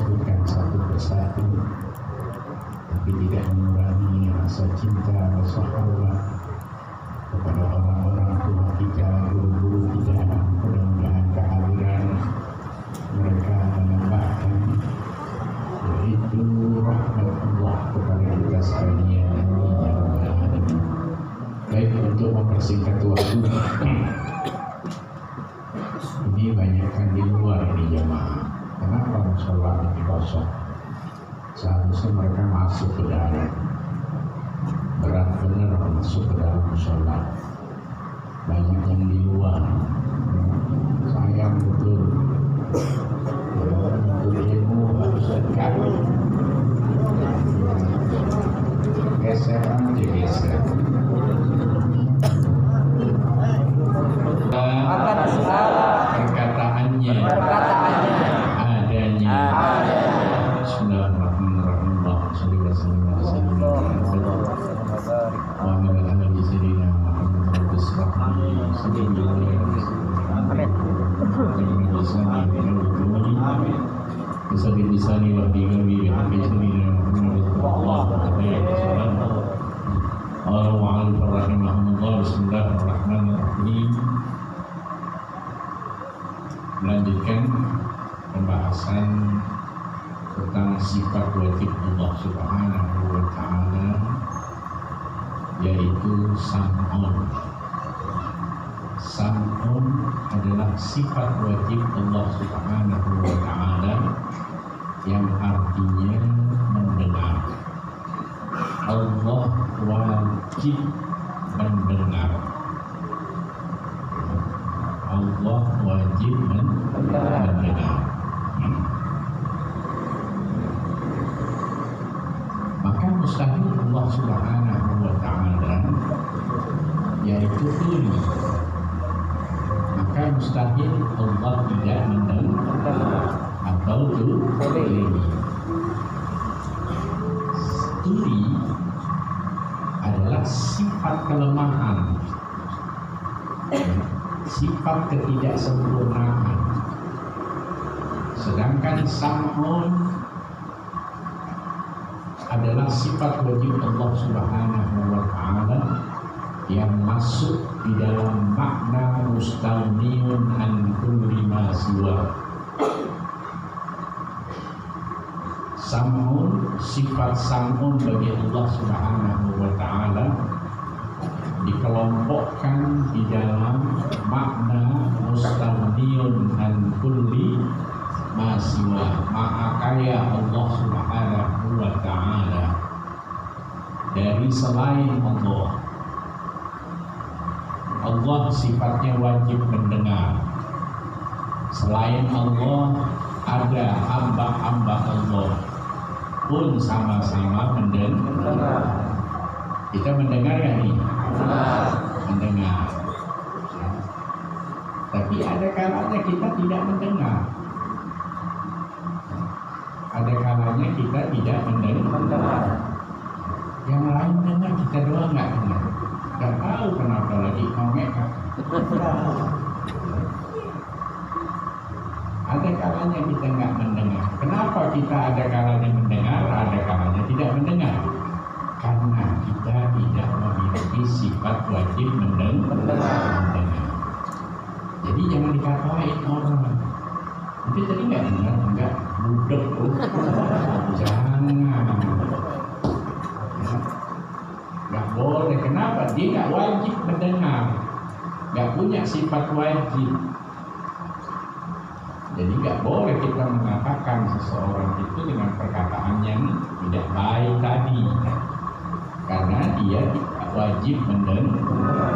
sebutkan satu persatu, tapi tidak mengurangi rasa cinta sahabat kepada orang-orang tua kita, guru-guru kita. Mudah-mudahan kehadiran mereka menambahkan yaitu rahmat Allah kepada kita sekalian. Baik, untuk mempersingkat waktu, ini banyak kan di luar ini jamaah. Kenapa musola ini kosong? Seharusnya mereka masuk ke dalam. Berat benar masuk ke dalam musola. Banyak yang di luar. Sayang betul. Untuk ilmu harus dekat. Geser aja geser. Perkataannya adanya. Bismillahirrahmanirrahim. Bismillahirrahmanirrahim. Melanjutkan pembahasan tentang sifat wajib Allah Subhanahu wa ta'ala, yaitu sam'un. Sam'un adalah sifat wajib Allah Subhanahu wa ta'ala yang artinya mendengar. Allah wajib mendengar. Allah wajib mendengar. Maka mustahil Allah Subhanahu wa ta'ala yaitu tuli. Maka mustahil Allah tidak mendengar atau tuli. Tuli adalah sifat kelemahan, sifat ketidaksempurnaan. Sedangkan sam'un adalah sifat wajib Allah Subhanahu wa ta'ala yang masuk di dalam makna mustaghniyun an kulli ma siwa. Sam'un, sifat sam'un bagi Allah Subhanahu wa ta'ala dikelompokkan di dalam makna mustaghniyun an kulli ma siwa. Maha kaya Allah Subhanahu wa ta'ala dari selain Allah. Allah sifatnya wajib mendengar. Selain Allah ada hamba-hamba Allah pun sama-sama mendengar. Kita mendengar ya nih? Mendengar. Tapi ada kalanya kita tidak mendengar. Ada kalanya kita tidak mendengar. Yang lain dengar, kita doang nggak dengar. Nggak tahu kenapa lagi ngomong. Ada kalanya kita nggak mendengar. Kenapa kita ada kalanya mendengar, ada kalanya tidak mendengar? Karena kita tidak memiliki sifat wajib mendengar. Jadi jangan dikatakan orang. Itu tadi nggak dengar, nggak budek. Jangan. Nggak boleh. Kenapa? Dia nggak wajib mendengar. Nggak punya sifat wajib. Jadi nggak boleh kita mengatakan seseorang itu dengan perkataan yang tidak baik tadi, karena dia tidak wajib mendengar.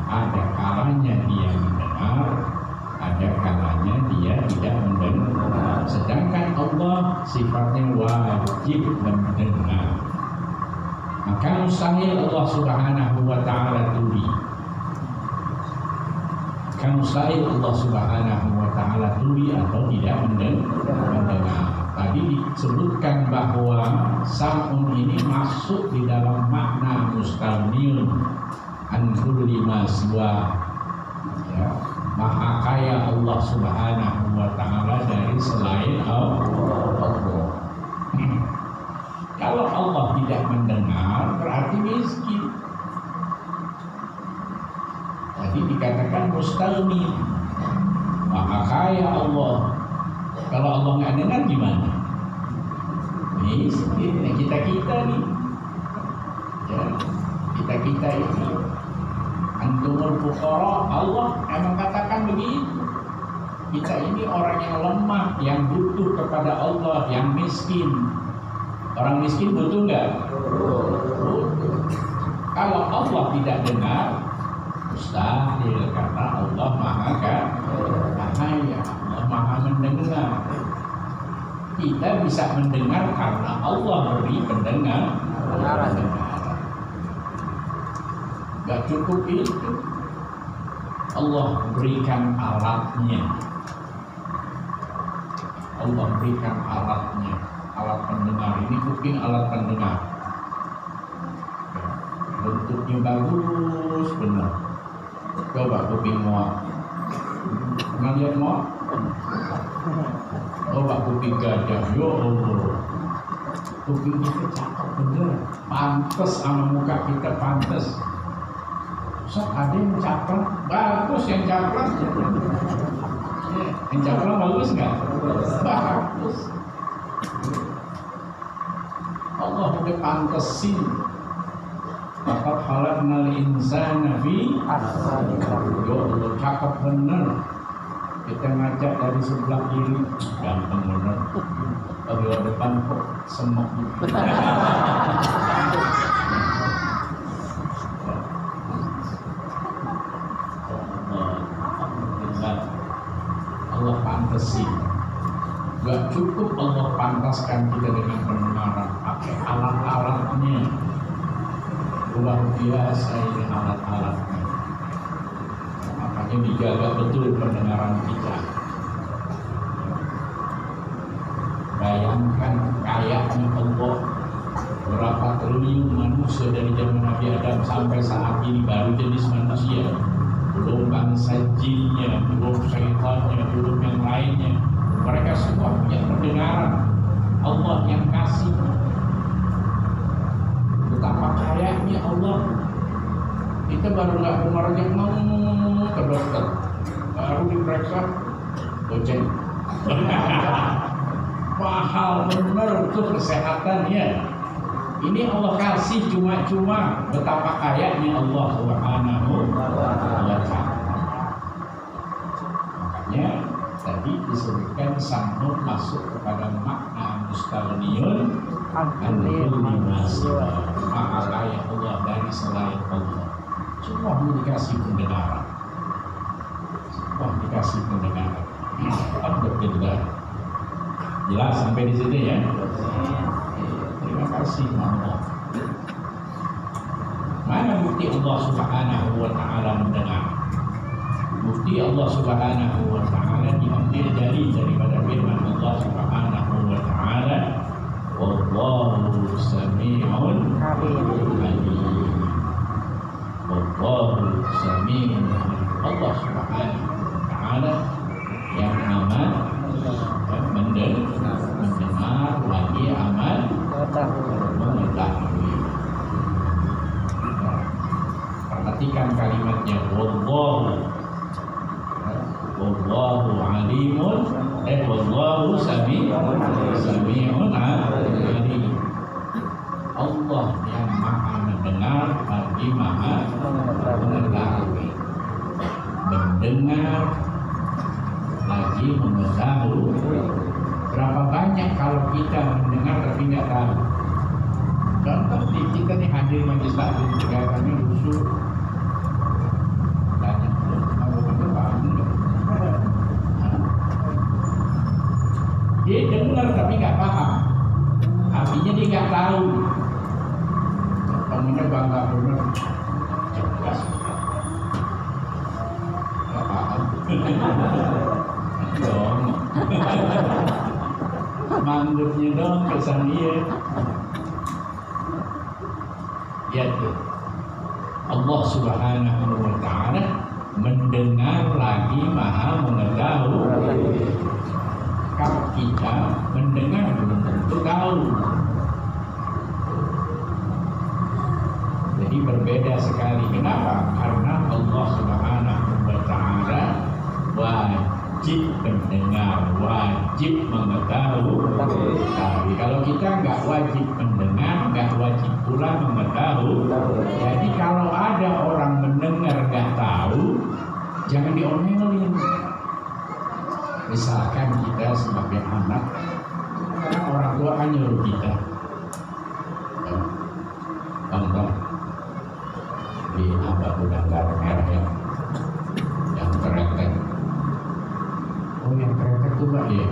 Ada kalanya dia mendengar, ada kalanya dia tidak mendengar. Sedangkan Allah sifatnya wajib mendengar. Maka mustahil Allah Subhanahu wa ta'ala tuli. Maka mustahil Allah Subhanahu wa ta'ala tuli atau tidak mendengar. Tadi disebutkan bahwa sam'un ini masuk di dalam makna mustaghniyun an kulli ma siwa. Maha kaya Allah Subhanahu wa ta'ala dari selain Allah. mustaghni. Maha kaya Allah. Kalau Allah nggak dengar gimana? Ini kita nih. Ya, kita ini. Antumul fuqara, Allah emang katakan begitu. Kita ini orang yang lemah, yang butuh kepada Allah, yang miskin. Orang miskin butuh nggak? Butuh. Kalau Allah tidak dengar, mustahil, karena Allah maha kaya, Allah maha mendengar. Kita bisa mendengar karena Allah beri pendengar. Gak cukup itu, Allah berikan alatnya. Allah berikan alatnya, alat pendengar. Ini kuping alat pendengar. Bentuknya bagus benar. Coba kuping muak. Pernah lihat muak? Coba kuping gajah. Ya Allah, kuping kita cakep bener. Pantes sama muka kita pantes. Ustaz, ada yang cakep, bagus yang cakep. Yang cakep bagus nggak? Bagus. Allah udah pantesin. Laqad khalaqnal insana fi ahsani taqwim. Ya Allah, cakep bener. Kita ngajak dari sebelah kiri, ganteng bener. Dari depan kok semok. Allah pantesin. Gak cukup Allah pantaskan kita dengan pendengaran, pakai alat-alatnya. Luar biasa ini alat-alatnya. Makanya dijaga betul pendengaran kita. Bayangkan kayaknya Allah, berapa triliun manusia dari zaman Nabi Adam sampai saat ini baru jenis manusia. Belum bangsa jinnya, belum syaitannya, belum yang lainnya. Mereka semua punya pendengaran. Allah yang kasih. Betapa kayanya Allah. Kita baru nggak kemarin mau ke dokter, baru diperiksa goceng. Mahal bener itu kesehatannya. Ini Allah kasih cuma-cuma. Betapa kayanya Allah Subhanahu wa ta'ala. Makanya tadi disebutkan Samud masuk kepada makna mustaghniyun an-kulli masih. Maha kaya Allah dari selain Allah. Semua dikasih pendengaran. Semua dikasih pendengaran. Alhamdulillah. Jelas sampai di sini ya. Terima kasih Allah. Mana bukti Allah Subhanahu wa ta'ala mendengar? Bukti Allah Subhanahu wa ta'ala diambil daripada firman Allah Subhanahu wa ta'ala, wallahu sami'un alim. Wallahu sami'un alim. Allah Subhanahu wa ta'ala yang amat mendengar lagi amat mengetahui. Perhatikan kalimatnya, wallahu alimun, wallahu sami'un alim. Allah yang maha mendengar lagi maha mengetahui. Mendengar lagi mengetahui. Berapa banyak kalau kita mendengar tapi nggak tahu. Contoh di kita nih hadir majelis taklim juga kami usul banyak belum paham nggak? Dia dengar tapi nggak paham. Artinya dia nggak tahu. Temennya bangga benar, cerdas, nggak paham. Dong. Manggutnya dong kesan dia. Ya tuh, Allah Subhanahu wa ta'ala mendengar lagi maha mengetahui. Kalau kita mendengar belum tentu tahu. Jadi berbeda sekali. Kenapa? Karena Allah Subhanahu wa ta'ala wajib mendengar, wajib mengetahui. Tapi kalau kita nggak wajib mendengar, nggak wajib pula mengetahui. Jadi kalau ada orang mendengar nggak tahu, jangan diomelin. Misalkan kita sebagai anak, kan orang tua kan nyuruh kita, contoh di apa udah merah yang keretek. Oh yang keretek tuh mbak ya,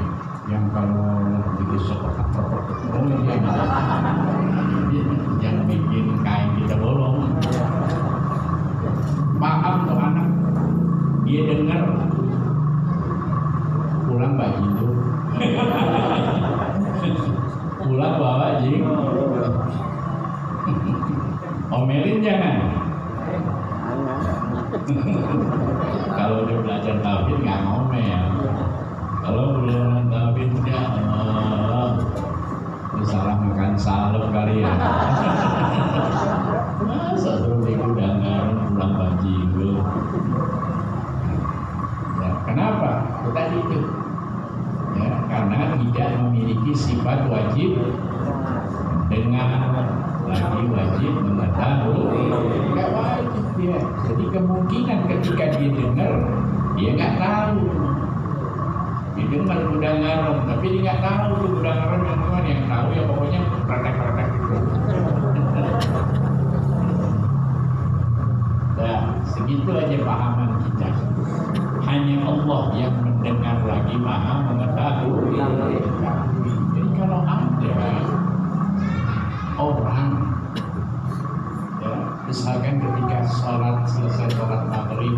yang kalau ditusuk kotak-kotak, oh iya, yang bikin kain kita bolong. Paham tuh anak, dia dengar, pulang baju itu, pulang bawa jing, omelin jangan. Kalau udah belajar tauhid nggak ngomel. Kalau belum tauhid dia salah makan salep kali ya. Masa terus dikudangan pulang baju itu. Ya, kenapa? Tadi itu. Ya, karena tidak memiliki sifat wajib dengan lagi wajib mengetahui, nggak wajib dia. Jadi kemungkinan ketika dia dengar, dia nggak tahu. Dia dengar udah ngarang, tapi dia nggak tahu tuh udah ngarang yang mana, yang tahu ya pokoknya praktek-praktek itu. Nah, segitu aja pahaman kita. Hanya Allah yang mendengar lagi maha mengetahui. Jadi kalau ada orang, ya, misalkan ketika selesai sholat maghrib,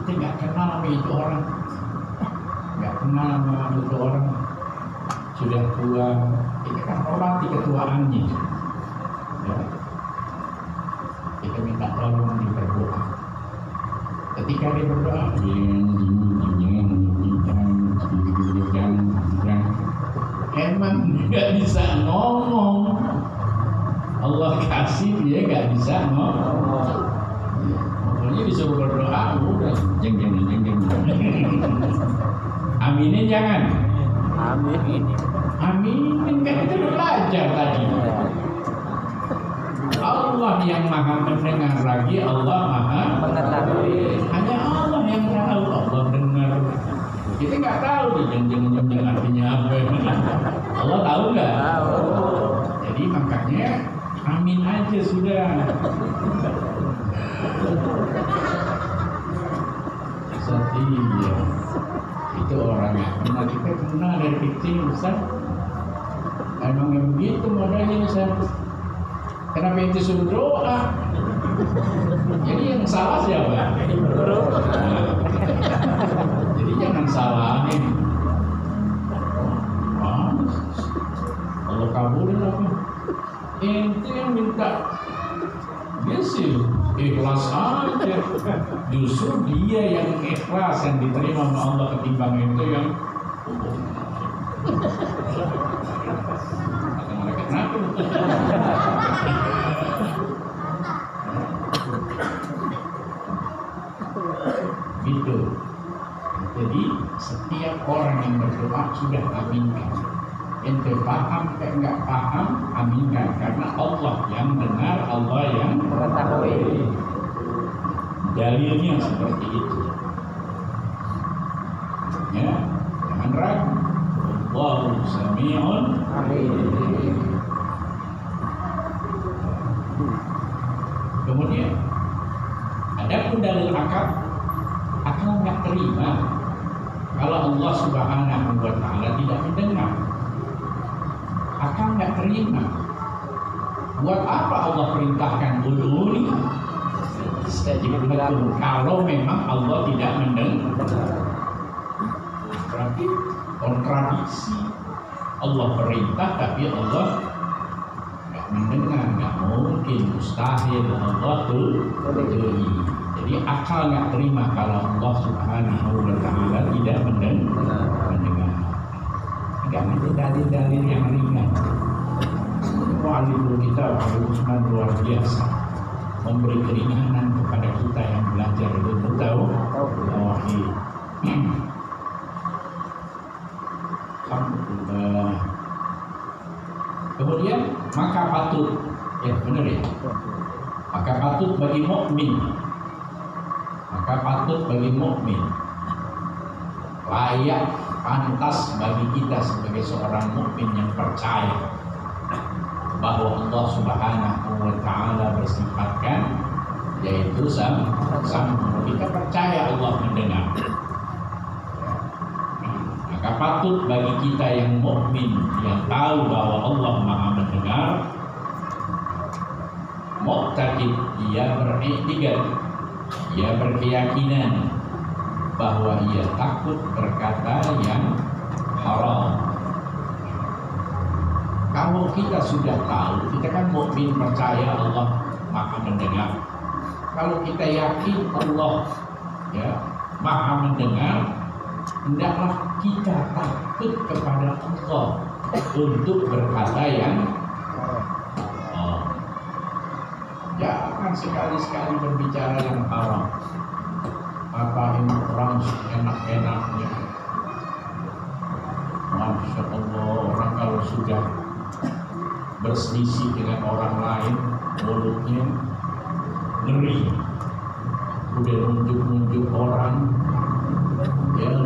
kita nggak kenal sama itu orang, nggak kenal sama itu orang, sudah tua, kita kan hormati ketuaannya, ya. Kita minta tolong diberdoa. Ketika dia berdoa, emang nggak bisa ngomong. Allah kasih dia nggak bisa ngomong. Pokoknya disuruh berdoa, udah jeng. Aminin jangan. Aminin kan itu belajar tadi. Allah yang maha mendengar lagi, Allah maha mengetahui. Hanya Allah yang tahu. Allah dengar. Kita nggak tahu nih jeng artinya apa. Allah tahu nggak? Tahu. Jadi makanya amin aja sudah. Setia. Itu orangnya. Karena kita kenal dari kecil, Ustaz. Emang begitu modalnya, Ustaz. Kenapa itu suruh doa? Jadi yang salah siapa? Jadi jangan salahin. Kalau kabulin apa? Itu yang minta. Dia sih ikhlas aja. Justru dia yang ikhlas, yang diterima sama Allah ketimbang itu yang kata mereka kenapa? Gitu. Jadi setiap orang yang berdoa sudah aminkan. Ente paham kayak nggak paham, aminkan, karena Allah yang benar, Allah yang mengetahui. Dalilnya seperti itu. Ya, jangan ragu. Allahu sami'un alim. Kemudian adapun dalil akal nggak terima kalau Allah Subhanahu wa Ta'ala tidak mendengar. Akal nggak terima. Buat apa Allah perintahkan ud'uni astajib lakum kalau memang Allah tidak mendengar? Berarti kontradiksi. Allah perintah tapi Allah nggak mendengar, nggak mungkin, mustahil. Allah tuh jadi akal nggak terima kalau Allah Subhanahu wa Ta'ala tidak mendengar. Nggak ada dalil-dalil yang ringan. Wali kita, Wali Usman luar biasa, memberi keringanan kepada kita yang belajar ilmu tauhid. Kemudian maka patut, ya benar ya, maka patut bagi mukmin, layak, pantas bagi kita sebagai seorang mukmin yang percaya bahwa Allah Subhanahu wa Ta'ala bersifatkan yaitu kita percaya Allah mendengar. Maka patut bagi kita yang mukmin yang tahu bahwa Allah Maha mendengar, mu'taqid, ia beriktikad, ia berkeyakinan bahwa ia takut berkata yang haram. Kalau kita sudah tahu, kita kan mukmin percaya Allah Maha mendengar. Kalau kita yakin Allah Maha mendengar, hendaklah kita takut kepada Allah untuk berkata yang jangan sekali-sekali berbicara yang haram. Ngapain orang enak-enaknya. Masya Allah, orang kalau sudah berselisih dengan orang lain, mulutnya ngeri, udah nunjuk-nunjuk orang,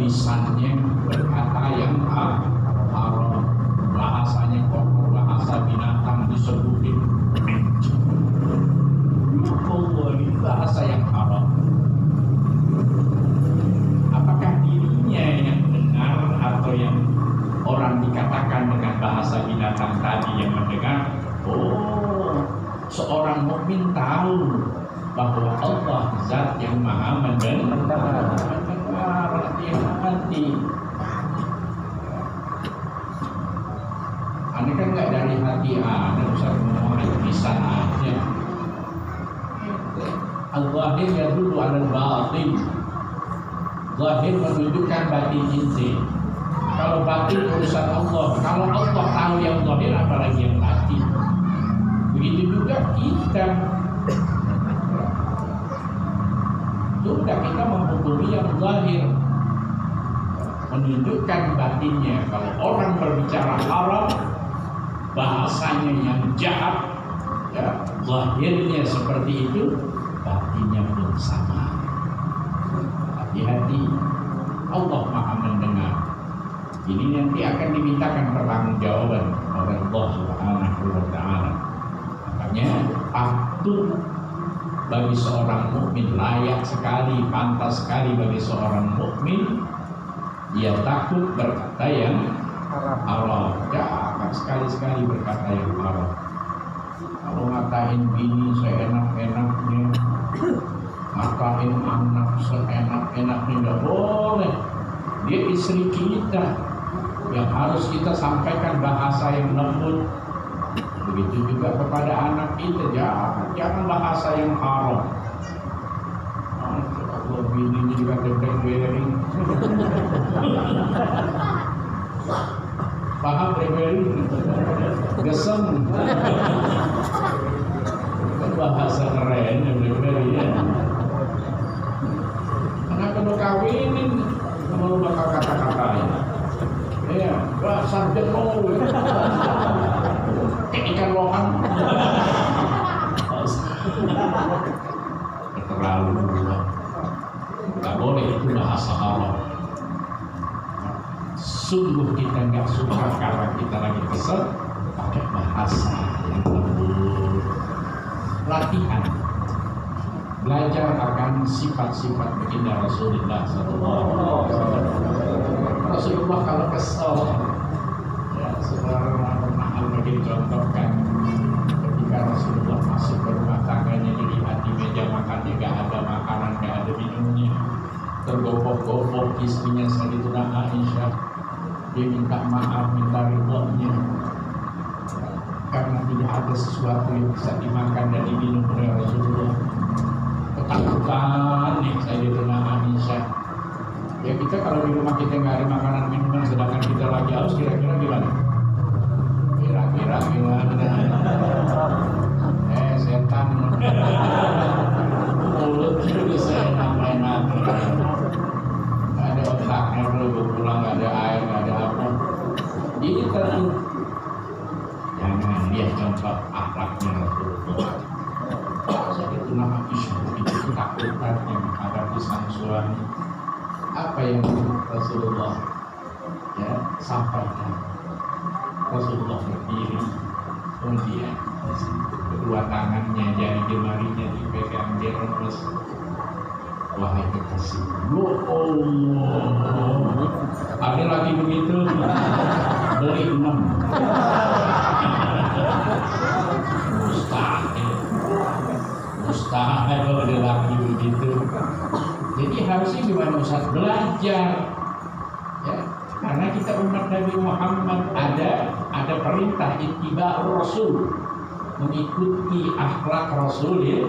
lisannya berkata yang haram, bahasanya kotor, bahasa binatang disebutin. Allah, ini bahasa yang haram. Apakah dirinya yang dengar atau yang orang dikatakan dengan bahasa binatang tadi yang mendengar? Seorang mukmin tahu bahwa Allah zat yang Maha mendengar. Hati-hati. Anda kan nggak dari hati Anda bisa ngomong lisan aja. Al-Zahir yadullu al-batin. Zahir menunjukkan batin inti. Kalau batin urusan Allah, kalau Allah tahu yang zahir, apalagi yang batin. Begitu juga kita. Sudah kita menghukumi yang zahir, menunjukkan batinnya. Kalau orang berbicara haram, bahasanya yang jahat, zahirnya seperti itu, batinnya pun sama. Hati-hati, Allah Maha mendengar. Ini nanti akan dimintakan pertanggungjawaban oleh Allah Subhanahu wa Ta'ala. Makanya patut bagi seorang mukmin, layak sekali, pantas sekali bagi seorang mukmin, dia takut berkata yang haram. Jangan sekali-sekali berkata yang haram. Kalau ngatain bini seenak-enaknya, ngatain anak seenak-enaknya, nggak boleh. Dia istri kita, yang harus kita sampaikan bahasa yang lembut. Begitu juga kepada anak kita, jangan bahasa yang haram. Allah, bini juga debering. Paham debering? Gesem. Kan bahasa keren debering ya. Karena kalau kawinin, kalau bakal kata-katain. Ya, sarden mau. Ikan lohan. Terlalu dua. Tidak boleh, itu bahasa haram. Sungguh kita nggak suka karena kita lagi kesel pakai bahasa yang lembut. Latihan, belajar akan sifat-sifat baginda Rasulullah SAW. Rasulullah kalau kesel, sebenarnya begini contohkan ketika Rasulullah masuk ke rumah tangganya, dilihat di meja makannya gak ada makanan, gak ada minumnya, tergopok-gopok istrinya Sayyidatuna Aisyah. Dia minta maaf, minta ridhonya karena tidak ada sesuatu yang bisa dimakan dan diminum oleh Rasulullah. Ketakutan nih Sayyidatuna Aisyah. Ya kita kalau di rumah kita nggak ada makanan minuman sedangkan kita lagi haus, kira-kira gimana? Kira-kira gimana? Setan mulut itu seenak-enak, nggak ada otaknya, belum pulang, nggak ada air, nggak ada apa. Jadi tentu jangan contoh akhlaknya Rasulullah. Jadi itu nama isu itu ketakutan yang menghadapi sang suami. Apa yang Rasulullah sampaikan? Rasulullah berdiri, kemudian kedua tangannya jari jemarinya dipegang dia terus, wahai kekasih, Allah, ada lagi begitu, beli 6. Mustahil kalau ada lagi begitu. Jadi harusnya gimana Ustaz? Belajar, ya. Karena kita umat Nabi Muhammad ada perintah ittiba Rasul, mengikuti akhlak Rasul ya.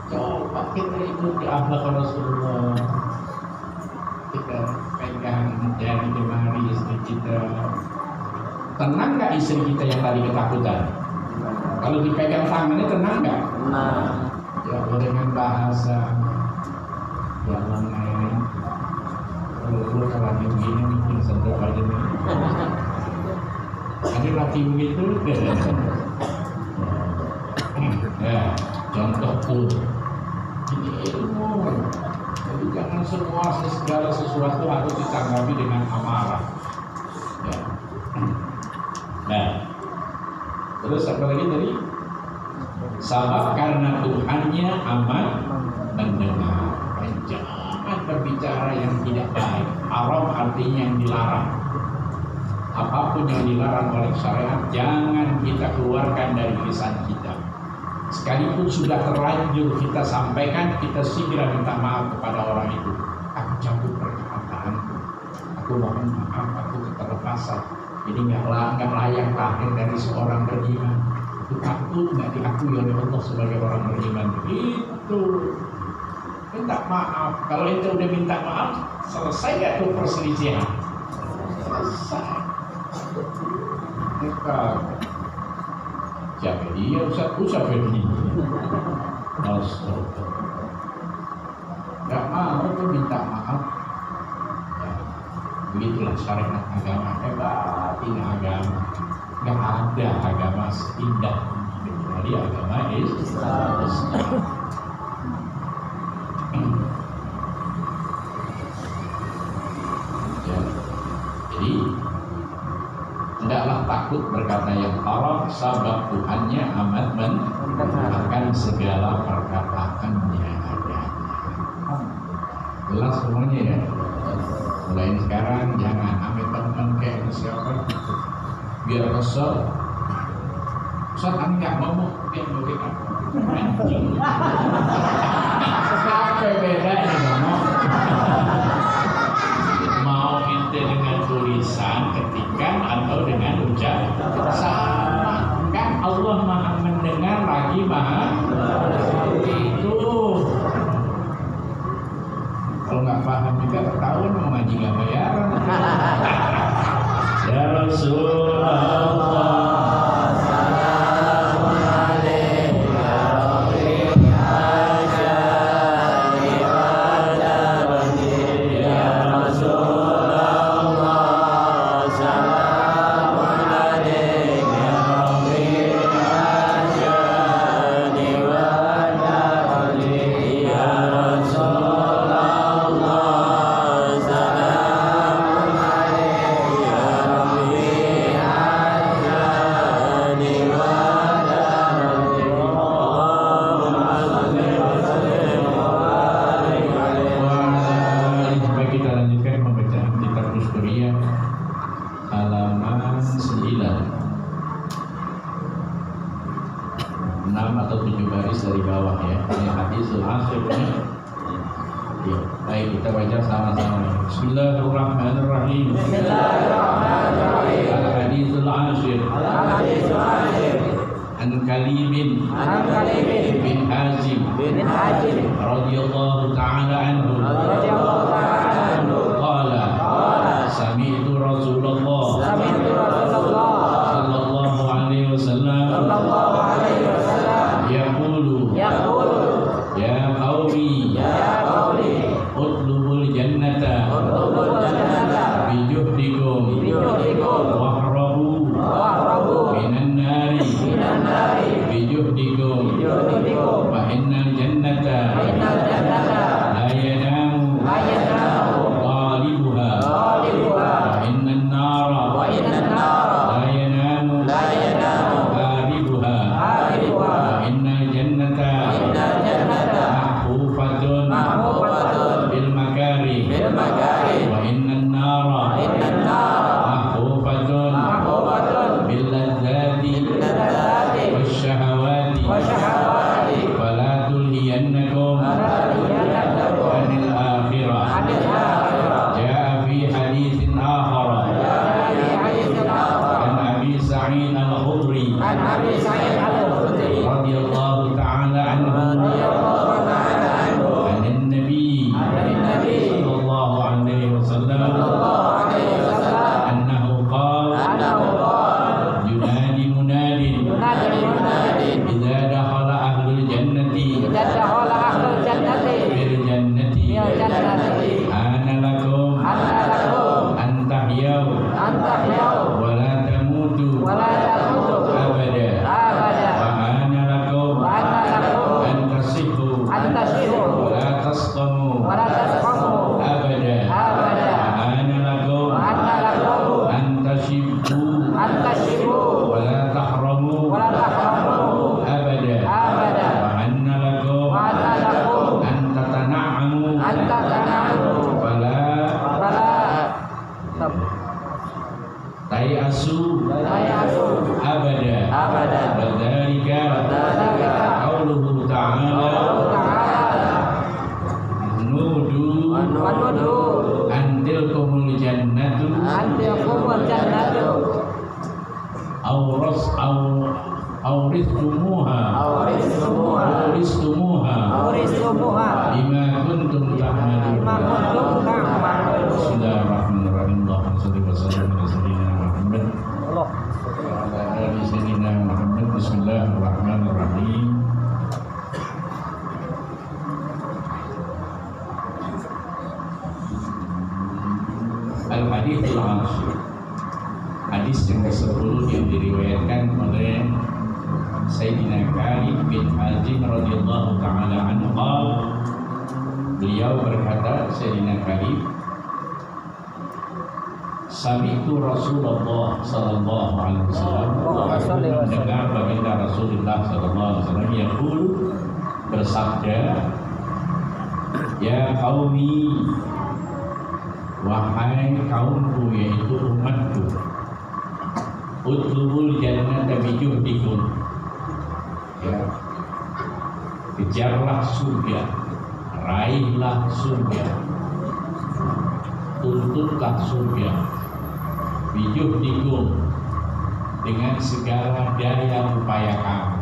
Coba kita ikuti akhlak Rasulullah. Kita pegang jari jemari istri kita. Tenang nggak istri kita yang tadi ketakutan? Kalau dipegang tangannya tenang nggak? Tenang. Ya dengan bahasa yang lain. Kalau lagi begini bikin sedap aja nih. Ada lagi begitu. Ya, contoh tuh. Ini ilmu. Jadi jangan semua segala sesuatu harus ditanggapi dengan amarah. Ya. Nah, terus apa lagi tadi? Sabar karena Tuhannya amat mendengar. Jangan berbicara yang tidak baik. Haram artinya yang dilarang. Apapun yang dilarang oleh syariat jangan kita keluarkan dari lisan kita. Sekalipun sudah terlanjur kita sampaikan, kita segera minta maaf kepada orang itu. Aku cabut perkataanku. Aku mohon maaf, aku keterlepasan. Ini nggak layak lahir dari seorang beriman. Itu takut nggak diakui oleh Allah sebagai orang beriman. Itu minta maaf. Kalau itu udah minta maaf, selesai gak tuh perselisihan? Selesai. Mereka siapa dia? Siapa dia? Astagfirullah. Gak mau tuh minta maaf. Ya, begitulah syariat agama. Hebat ini agama. Gak ada agama seindah kecuali agama Islam. Ya. Jadi hendaklah takut berkata yang haram, sabab Tuhannya amat mendengarkan segala perkataannya adanya. Jelas semuanya ya. Mulai sekarang jangan ambil teman kayak siapa biar kesel. Ustaz kami nggak mau biar bagaimana? Anjing. Apa bedanya mau ente dengan tulisan ketikan atau dengan ucapan sama kan? Allah maha mendengar lagi maha itu. Kalau nggak paham juga ketahuan mau ngaji nggak bayaran. Ya Rasulullah. Bismillahirrahmanirrahim. Al-Hadithul Ashir. An Kalim bin Hazim radhiyallahu ta'ala anhu. Qala sami'tu Rasulullah sallallahu alaihi wasallam yaqulu ya qaumi utlubul jannata bijuhdikum wahrabu innan nara la yanamu haribuha wa innal jannata mahfufatun bil makari wa innan nara mahfufatun bil ladzati wasyahawati fala tulhiyannakum anil akhirah. Jaa fi haditsin akhar an Abi Sa'id al-Khudri radhiyallahu ta'ala anhu an Nabi sallallahu alaihi wasallam annahu qala yunadi munadin idza dakhala ahlul jannati fil jannati ana lakum an tahyaw wa la tamutu abada wa ana lakum an tasihhu wa la tasqamu abada wa ana lakum an tashibbu wa la tahramu abada wa anna lakum an tatana'amu fala tayasu abada wa dzalika qauluhu ta'ala nudu antilkumul jannatu awristumuha bima kuntum ta'malun. Bismillahirrahmanirrahim. Allahumma shalli wa sallim ala sayyidina Muhammad wa ala ali sayyidina Muhammad. Bismillahirrahmanirrahim. Al-Hadits al-Ashir, hadis yang ke-10 yang diriwayatkan oleh Sayyidina Khalid bin Hazim radhiyallahu ta'ala anhu. Beliau berkata, Sayyidina Khalid, sami'tu Rasulullah sallallahu alaihi wasallam, aku mendengar baginda Rasulullah sallallahu alaihi wasallam yaqul, bersabda, ya qaumi, wahai kaumku, yaitu umatku, utlubul jannata bijuhdikum, ya, kejarlah surga, raihlah surga, tuntutlah surga, bijuhdikum, dengan segala daya upaya kamu.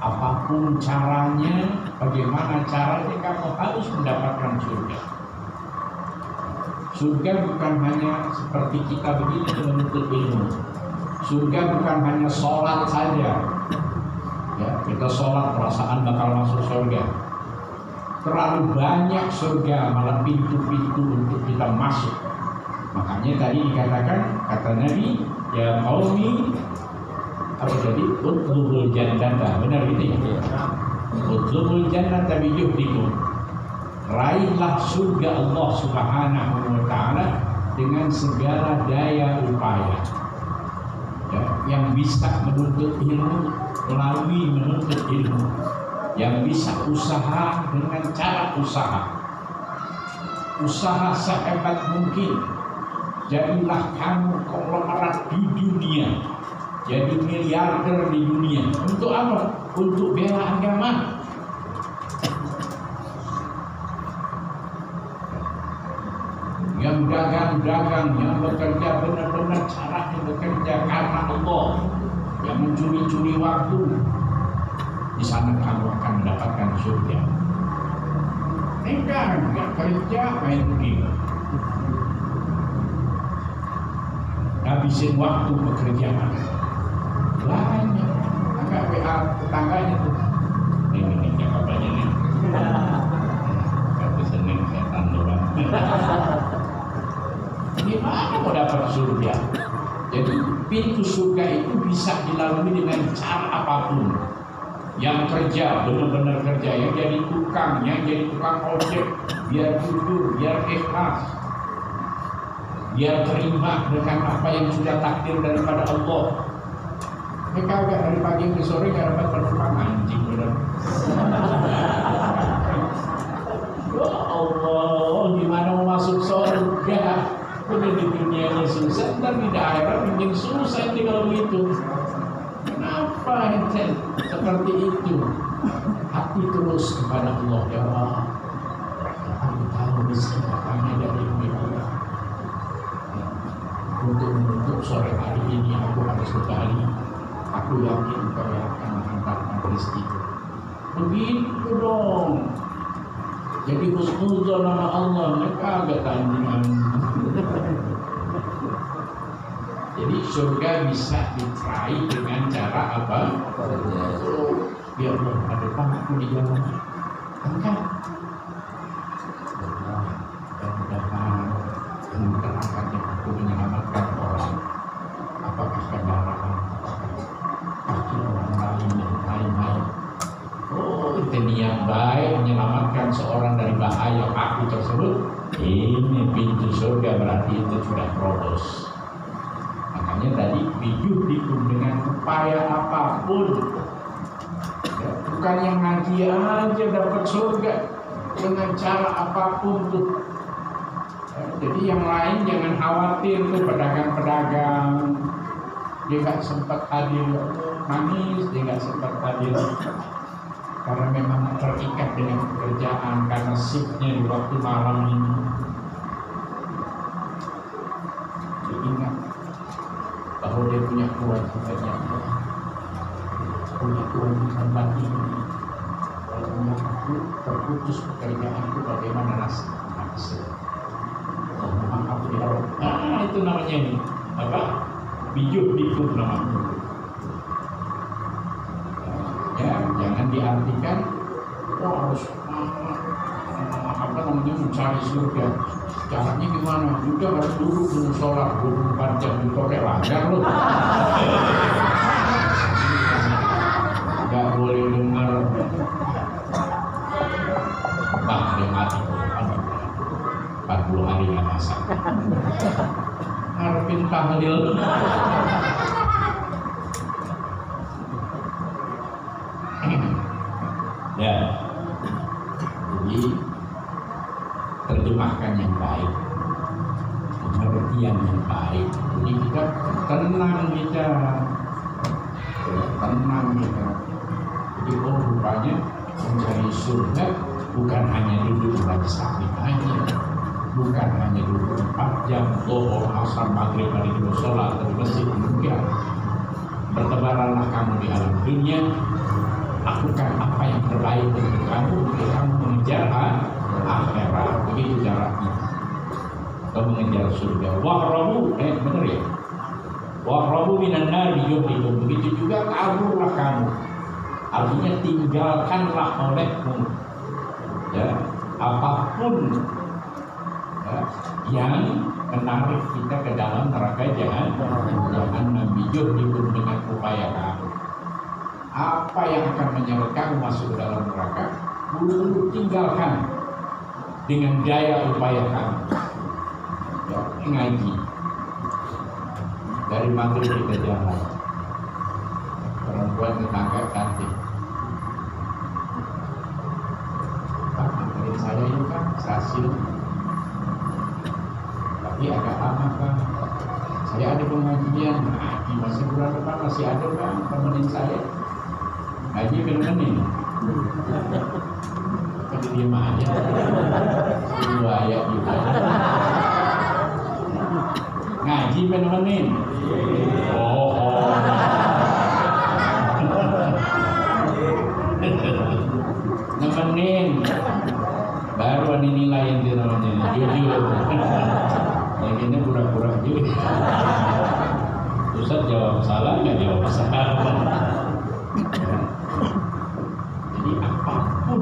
Apapun caranya, bagaimana caranya, kamu harus mendapatkan surga. Surga bukan hanya seperti kita begini menuntut ilmu. Surga bukan hanya sholat saja. Ya, kita sholat perasaan bakal masuk surga. Terlalu banyak surga, malah pintu-pintu untuk kita masuk. Makanya tadi dikatakan, kata Nabi, ya qaumi, apa tadi? Utlubul jannata. Benar gitu ya? Utlubul jannata bijuhdikum. Raihlah surga Allah Subhanahu wa ta'ala dengan segala daya upaya, ya, yang bisa menuntut ilmu melalui menuntut ilmu, yang bisa usaha dengan cara usaha sehebat mungkin. Jadilah kamu konglomerat di dunia, jadi miliarder di dunia. Untuk apa? Untuk bela agama. Yang dagang-dagang, yang bekerja benar-benar caranya bekerja karena Allah, yang mencuri-curi waktu, di sana kamu akan mendapatkan surga. Enggak kerja, main game, habisin waktu pekerjaan banyak. Agak WA tetangganya tuh, ini kabarnya nih, kata Senin setan doang. Gimana mau dapat surga? Jadi pintu surga itu bisa dilalui dengan cara apapun. Yang kerja, benar-benar kerja, yang jadi tukang ojek, biar jujur, biar ikhlas, biar terima dengan apa yang sudah takdir daripada Allah. Kagak dari pagi ke sore gak dapat penumpang, anjing bener. Ya Allah, gimana mau masuk surga? Udah di dunia ini susah, ntar di daerah mungkin susah ini kalau begitu. Kenapa ente seperti itu? Hati terus kepada Allah, ya Allah. Aku tahu rezeki datangnya dari Allah. Untuk menutup sore hari ini aku harus kembali. Aku yakin kau akan menghantarkan rezeki. Begitu dong. Jadi husnuzon nama Allah, mereka agak tandingan. Jadi surga bisa diraih dengan cara apa? Biar ada pangku di jalan. Enggak. Dan terangkatnya aku menyelamatkan orang. Apakah kendaraan? Apakah orang lain dan lain-lain? Oh, itu niat baik menyelamatkan seorang dari bahaya api tersebut. Ini pintu surga, berarti itu sudah terobos. Makanya tadi bijuhdikum dengan upaya apapun. Ya, bukan yang ngaji aja dapat surga, dengan cara apapun tuh. Ya, jadi yang lain jangan khawatir tuh, pedagang-pedagang dia nggak sempat hadir, nangis dia nggak sempat hadir. Karena memang terikat dengan pekerjaan, karena shiftnya di waktu malam ini. Dia ingat bahwa dia punya kewajiban yang punya kewajiban batin. Kalau aku terputus pekerjaanku, bagaimana nasib? Oh, maaf ya Allah. Nah, itu namanya ini apa? Bijuhdikum namanya. Ya, jangan diartikan harus apa namanya mencari surga. Caranya gimana? Juga harus duduk dengan sholat 24 jam di korek lancar loh. Gak boleh dengar bang dia mati 40 hari gak masak. Ngarepin tahlil. Ya, jadi terjemahkan yang baik, pengertian yang baik. Jadi kita tenang kita. Jadi rupanya mencari surga bukan hanya duduk baca sakit aja, bukan hanya duduk 4 jam zuhur, asar, maghrib, hari dua sholat di masjid, enggak. Bertebaranlah kamu di alam dunia. Lakukan apa yang terbaik untuk kamu mengejar akhirat. Begitu caranya. Atau mengejar surga. Wahrabu, benar ya? Wahrabu minan nar bijuhdikum. Begitu juga kaburlah kamu. Artinya tinggalkanlah olehmu. Ya, apapun ya, yang menarik kita ke dalam neraka, jangan bijuhdikum dengan upaya kamu. Apa yang akan menyeret kamu masuk ke dalam neraka, dulu tinggalkan dengan daya upaya kamu. Ya, ngaji dari maghrib kita jalan, perempuan tetangga cantik, Pak, anterin saya ini kan sasil, tapi agak lama kan. Saya ada pengajian, di masa bulan depan masih ada kan, temenin saya. Ngaji bener-bener kan dia mah aja 2 ayat juga. Ngaji bener-bener. Oh. Nemenin. Baru ada nilai itu namanya, jujur. Yang ini pura-pura juga. Ustaz jawab salah, nggak jawab salah. Jadi apapun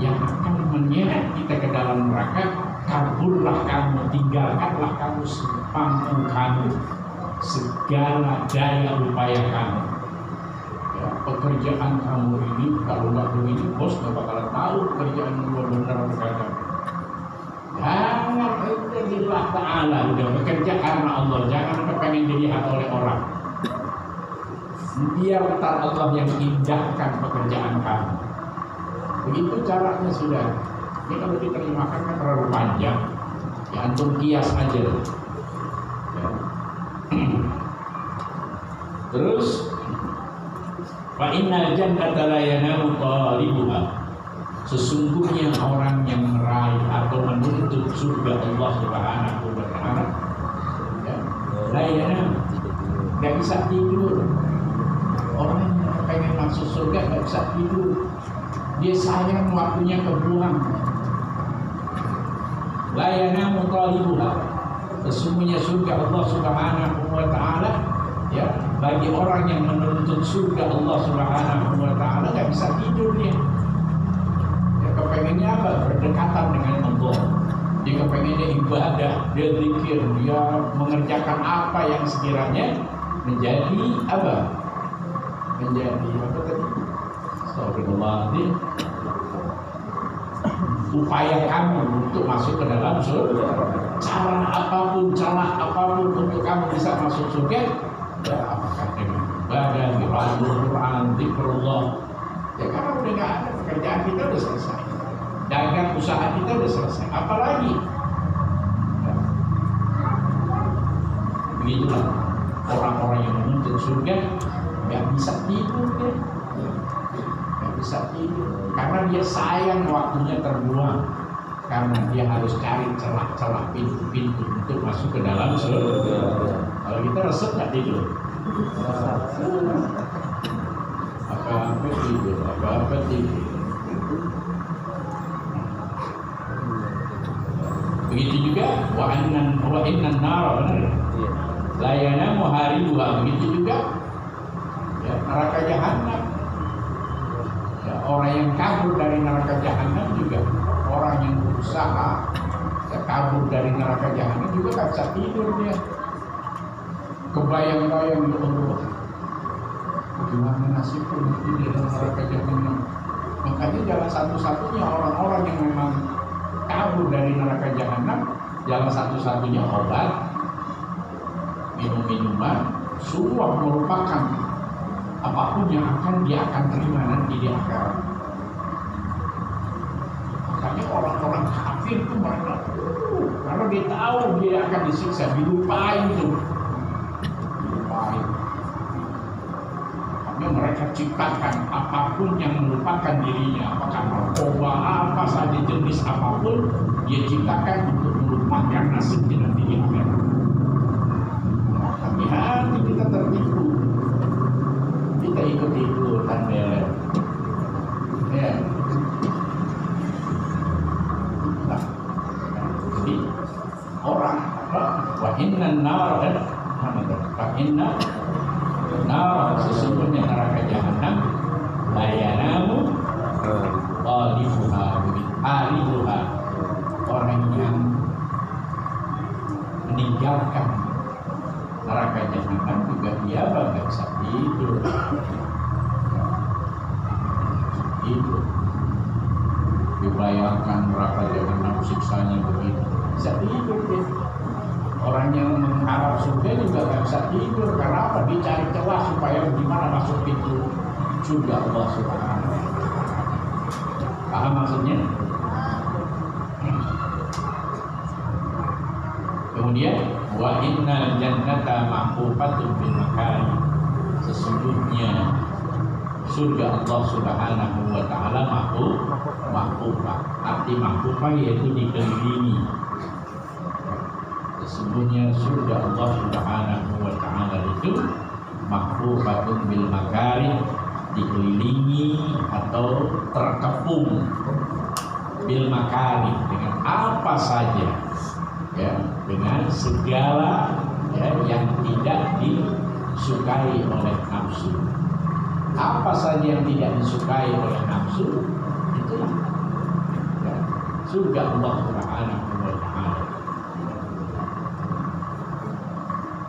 yang akan menyeret kita ke dalam neraka, kaburlah kamu, tinggalkanlah kamu semampu kamu, segala daya upaya kamu. Ya, pekerjaan kamu ini kalau nggak begini, bos nggak bakalan tahu pekerjaan lu benar atau kagak. Jangan Allah Ta'ala udah bekerja karena Allah, jangan dilihat oleh orang. Biar ntar Allah yang indahkan pekerjaan kamu. Begitu caranya sudah. Ini kalau diterjemahkan kan terlalu panjang. Ya antum kias aja. Ya. Terus fa innal jannata la yanamu talibuha. Sesungguhnya orang yang meraih atau menuntut surga Allah Subhanahu wa taala, ya, la yanam, enggak bisa tidur. Orang yang pengen masuk surga enggak bisa tidur. Dia sayang waktunya kebuang. La yanamu talibuha. Sesungguhnya surga Allah Subhanahu wa taala, ya, bagi orang yang menuntut surga Allah Subhanahu wa taala enggak bisa tidur dia. Dia kepengennya apa? Berdekatan dengan Allah. Dia kepengennya ibadah, dia zikir, dia mengerjakan apa yang sekiranya menjadi apa? Menjadi apa tadi? Astagfirullahaladzim. Upaya kamu untuk masuk ke dalam surga. Cara apapun untuk kamu bisa masuk surga, ya apakah dengan ibadah, qiraatul Quran, zikrullah. Ya karena udah nggak ada, pekerjaan kita udah selesai, dagang usaha kita udah selesai, apalagi ya. Begitulah orang-orang yang menuntut surga nggak bisa tidur dia, nggak bisa tidur karena dia sayang waktunya terbuang, karena dia harus cari celah-celah pintu-pintu untuk masuk ke dalam surga. Kalau kita resep nggak tidur. Apa tidur. Begitu juga wa innan nar, benar ya? La yanamu haribuha. Begitu juga ya, neraka jahanam. Ya, orang yang kabur dari neraka jahanam juga, orang yang berusaha ya, kabur dari neraka jahanam juga nggak bisa tidur dia. Kebayang-bayang ya Allah, gimana nasibku nanti di dalam neraka jahanam. Makanya jalan satu-satunya orang-orang yang memang kabur dari neraka jahanam, jalan satu-satunya obat, minum-minuman, semua merupakan apapun yang dia akan terima nanti di akhirat. Makanya orang-orang kafir itu mereka, karena dia tahu dia akan disiksa, dilupain itu. Mereka ciptakan apapun yang melupakan dirinya, apakah narkoba, apa saja jenis apapun, dia ciptakan untuk melupakan nasibnya nanti di akhirat. Tapi hati kita tertipu, kita ikut-ikutan beler. Ya. Nah, jadi orang wa innan nar wa inna nar, sesungguhnya neraka jahanam la yanamu talibuha, alibuha, orang yang meninggalkan neraka jahanam juga dia nggak bisa tidur. Dibayangkan neraka jahanam siksanya begitu, bisa tidur dia. Orang yang mengharap surga juga nggak bisa tidur, karena apa? Dicari celah supaya gimana masuk pintu surga Allah Subhanahu wa taala. Paham maksudnya? Kemudian wa innal jannata mahfufatun bil makari, sesungguhnya surga Allah Subhanahu wa taala mahfufah. Arti mahfufah yaitu dikelilingi. Sesungguhnya surga Allah Subhanahu wa taala itu mahfufatun bil makari, dikelilingi atau terkepung bil makari, dengan apa saja, ya, dengan segala ya, yang tidak disukai oleh nafsu. Apa saja yang tidak disukai oleh nafsu, itulah ya, surga Allah Subhanahu wa taala.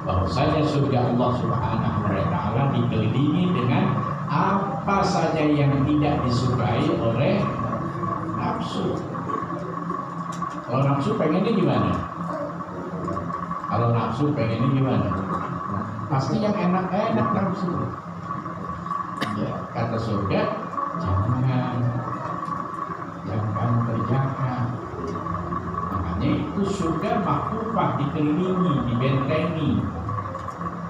Bahwasanya surga Allah Subhanahu wa taala dikelilingi dengan apa saja yang tidak disukai oleh nafsu. Kalau nafsu pengennya gimana? Kalau nafsu pengennya gimana? pasti yang enak-enak dalam surga. Ya, kata surga, jangan kamu kerjakan. Makanya itu surga makufah, dikelilingi, dibentengi,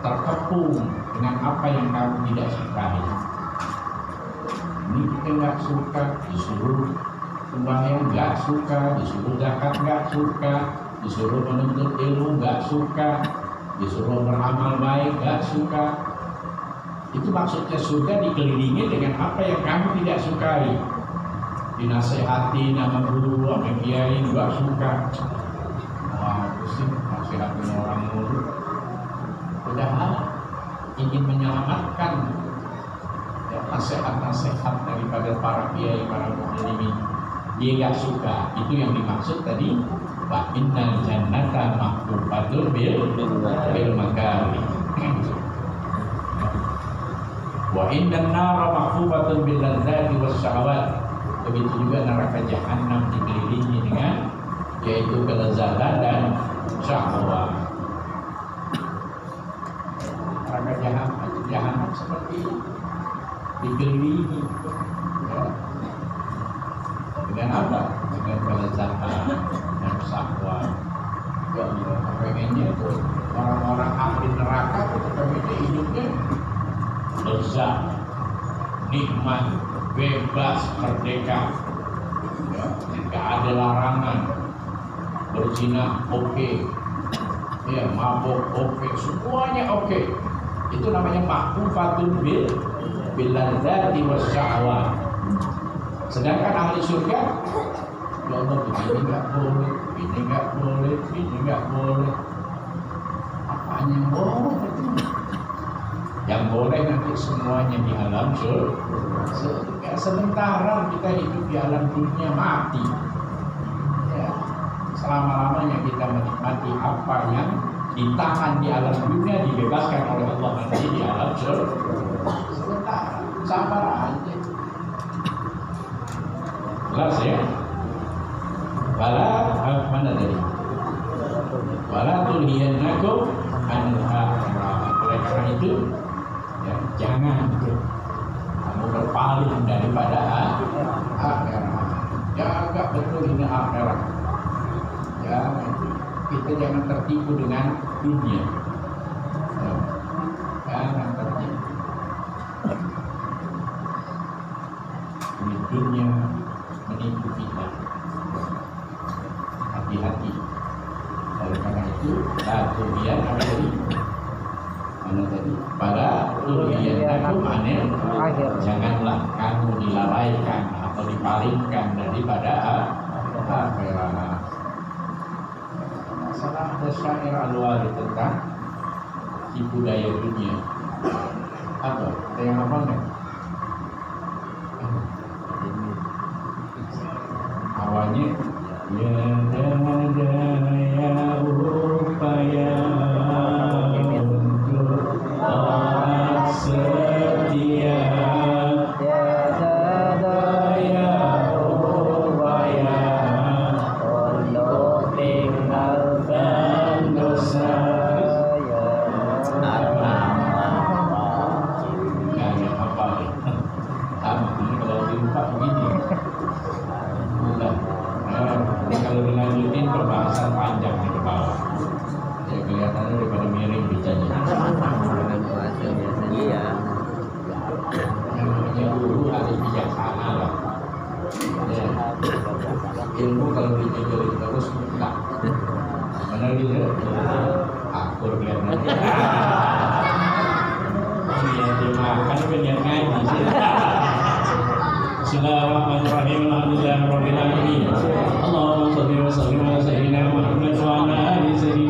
terkepung dengan apa yang kamu tidak sukai. Ini kita nggak suka, disuruh sembahyang nggak suka, disuruh zakat nggak suka, disuruh menuntut ilmu nggak suka, disuruh beramal baik nggak suka. Itu maksudnya surga dikelilingi dengan apa yang kamu tidak sukai. Dinasehati nama guru, sama kiai nggak suka. Wah, pusing nasihatin orang mulu. Padahal ingin menyelamatkan ya, nasihat-nasihat daripada para kiai, para muslimin. Dia nggak suka. Itu yang dimaksud tadi. Wa innal jannata mahfufatun bil makari. Wa innan nara mahfufatun bil ladzati wasyahawat. Begitu juga neraka jahanam dikelilingi dengan yaitu kelezatan dan syahwat. Neraka jahanam seperti dikelilingi ya. Dengan apa? Dengan kelezatan dan syahwat. Ya Allah, pengennya itu orang-orang ahli neraka itu pengennya hidupnya lezat, nikmat, bebas, merdeka, ya, nggak ada larangan, berzina oke, ya mabuk oke, semuanya oke. Itu namanya mahfufatun bil ladzati wasyahwat. Sedangkan ahli surga, ya Allah begini nggak boleh, ini nggak boleh, ini nggak boleh. Apanya yang boleh? Yang boleh nanti semuanya di alam surga. Sementara kita hidup di alam dunia mati. Ya, selama-lamanya kita menikmati apa yang ditahan di alam dunia dibebaskan oleh Allah nanti di alam surga. Sementara, sabar aja. Jelas ya? Wala mana tadi? Wala tulhiyannakum anha. Oleh karena itu ya, jangan kamu berpaling daripada akhirat. Jaga betul ini akhirat. Ya, kita jangan tertipu dengan dunia. Ya, jangan tertipu. Ini dunia menipu kita. Hati-hati. Oleh karena itu, kemudian apa tadi? Pada tulian anil janganlah kamu dilalaikan atau dipalingkan daripada akhirat. Masalah ada syair al-wali tentang tipu daya dunia. Apa? Ada yang apa enggak? Awalnya ya daya upaya setia tiada daya upaya untuk tinggalkan dosa ya apa sama ini kalau dilupa begini bukan kalau dilanjutin pembahasan panjang di bawah ya kelihatannya daripada miring bicaranya. Iya. Yang namanya guru harus bijaksana lah. Ya. Ilmu kalau dijajarin terus enggak. Benar gitu? Akur kelihatannya. Iya, dimakan pengen ngaji sih. Bismillahirrahmanirrahim. Alhamdulillahirabbil alamin. Allahumma shalli wa sallim ala sayyidina Muhammad wa ala ali sayyidina